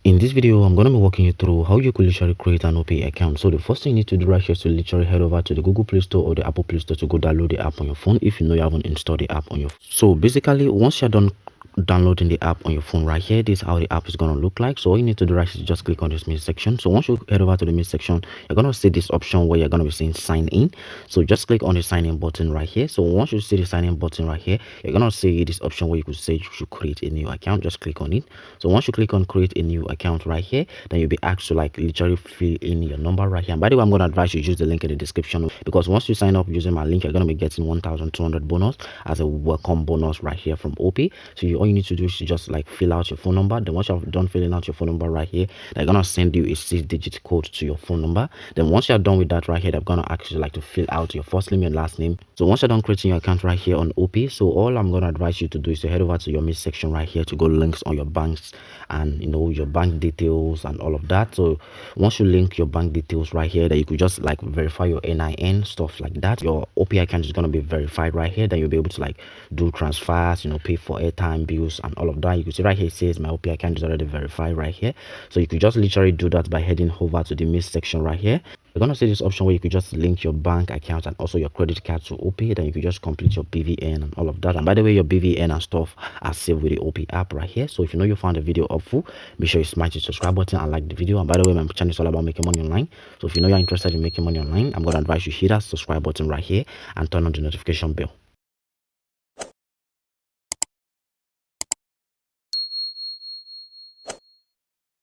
In this video, I'm going to be walking you through how you could literally create an OPay account. So the first thing you need to do right here is to literally head over to the Google Play Store or the Apple Play Store to go download the app on your phone if you know you haven't installed the app on your phone. So basically, once you're done downloading the app on your phone right here, this is how the app is going to look like. So all you need to do right is just click on this main section. So once you head over to the main section, you're going to see this option where you're going to be saying sign in. So just click on the sign in button right here. So once you see the sign in button right here, you're going to see this option where you could say you should create a new account. Just click on it. So once you click on create a new account right here, then you'll be asked to like literally fill in your number right here. And by the way, I'm going to advise you use the link in the description, because once you sign up using my link, you're going to be getting 1,200 bonus as a welcome bonus right here from OPay. So all you need to do is just like fill out your phone number. Then once you've done filling out your phone number right here, they're going to send you a 6-digit code to your phone number. Then once you're done with that right here, they're going to ask you like to fill out your first name and last name. So once you're done creating your account right here on OPay, so all I'm going to advise you to do is to head over to your main section right here to go links on your banks and your bank details and all of that. So once you link your bank details right here, that you could just like verify your NIN, stuff like that, your OPay account is going to be verified right here. Then you'll be able to like do transfers, pay for airtime bills and all of that. You can see right here it says my OPay account is already verified right here. So you could just literally do that by heading over to the main section right here. You're gonna see this option where you could just link your bank account and also your credit card to OPay. Then you could just complete your BVN and all of that. And by the way, your BVN and stuff are saved with the OPay app right here. So if you found the video helpful, make sure you smash the subscribe button and like the video. And by the way, my channel is all about making money online. So if you're interested in making money online, I'm gonna advise you hit that subscribe button right here and turn on the notification bell.